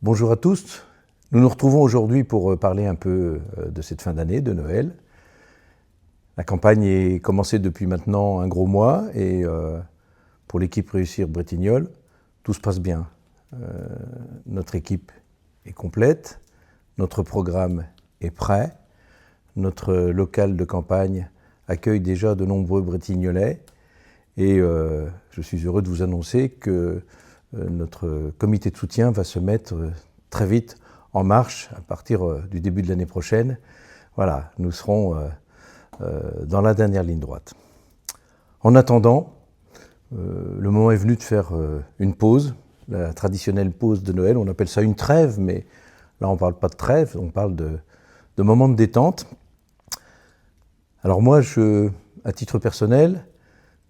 Bonjour à tous, nous nous retrouvons aujourd'hui pour parler un peu de cette fin d'année, de Noël. La campagne est commencée depuis maintenant un gros mois et pour l'équipe Réussir Bretignolles, tout se passe bien. Notre équipe est complète, notre programme est prêt, notre local de campagne accueille déjà de nombreux Bretignolais et je suis heureux de vous annoncer que notre comité de soutien va se mettre très vite en marche à partir du début de l'année prochaine. Voilà, nous serons dans la dernière ligne droite. En attendant, le moment est venu de faire une pause, la traditionnelle pause de Noël. On appelle ça une trêve, mais là on ne parle pas de trêve, on parle de moments de détente. Alors moi, à titre personnel,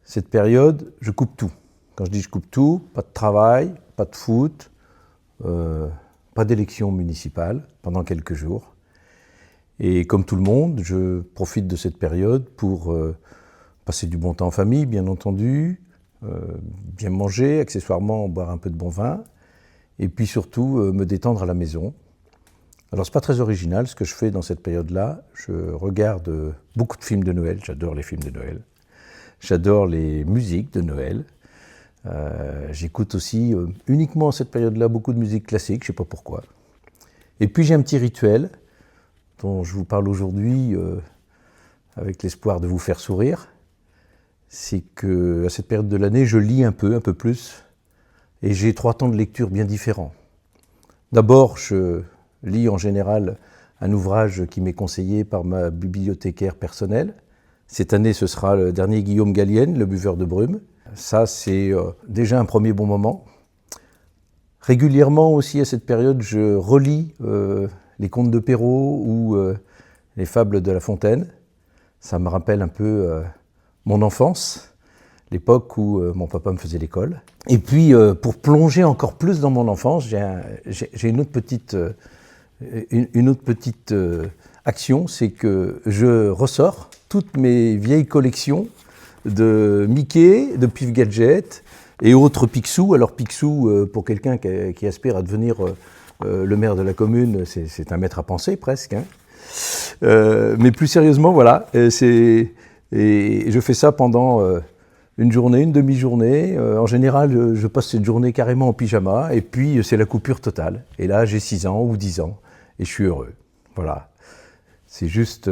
cette période, je coupe tout. Quand je dis je coupe tout, pas de travail, pas de foot, pas d'élection municipale pendant quelques jours. Et comme tout le monde, je profite de cette période pour passer du bon temps en famille, bien entendu, bien manger, accessoirement boire un peu de bon vin, et puis surtout me détendre à la maison. Alors c'est pas très original ce que je fais dans cette période-là. Je regarde beaucoup de films de Noël, j'adore les films de Noël. J'adore les musiques de Noël. J'écoute aussi uniquement à cette période-là beaucoup de musique classique, je ne sais pas pourquoi. Et puis j'ai un petit rituel dont je vous parle aujourd'hui avec l'espoir de vous faire sourire. C'est qu'à cette période de l'année, je lis un peu plus, et j'ai 3 temps de lecture bien différents. D'abord, je lis en général un ouvrage qui m'est conseillé par ma bibliothécaire personnelle. Cette année, ce sera le dernier Guillaume Gallienne, Le Buveur de brume. Ça, c'est déjà un premier bon moment. Régulièrement aussi, à cette période, je relis les contes de Perrault ou les fables de La Fontaine. Ça me rappelle un peu mon enfance, l'époque où mon papa me faisait l'école. Et puis, pour plonger encore plus dans mon enfance, j'ai une autre petite action, c'est que je ressors toutes mes vieilles collections de Mickey, de Pif Gadget et autres Picsou. Alors Picsou, pour quelqu'un qui aspire à devenir le maire de la commune, c'est un maître à penser presque. Hein. Mais plus sérieusement, voilà, et je fais ça pendant une journée, une demi-journée. En général, je passe cette journée carrément en pyjama et puis c'est la coupure totale. Et là, j'ai 6 ans ou 10 ans et je suis heureux. Voilà, c'est juste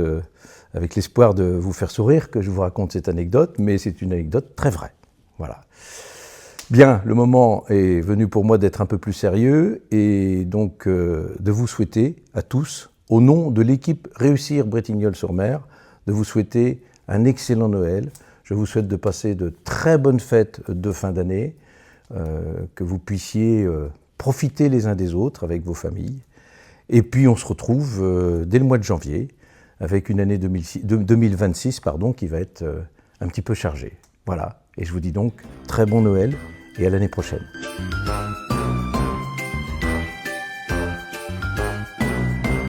avec l'espoir de vous faire sourire que je vous raconte cette anecdote, mais c'est une anecdote très vraie. Voilà. Bien, le moment est venu pour moi d'être un peu plus sérieux et donc de vous souhaiter à tous, au nom de l'équipe Réussir Bretignolles-sur-Mer, de vous souhaiter un excellent Noël. Je vous souhaite de passer de très bonnes fêtes de fin d'année, que vous puissiez profiter les uns des autres avec vos familles. Et puis on se retrouve dès le mois de janvier, avec une année 2026 qui va être un petit peu chargée. Voilà, et je vous dis donc très bon Noël et à l'année prochaine.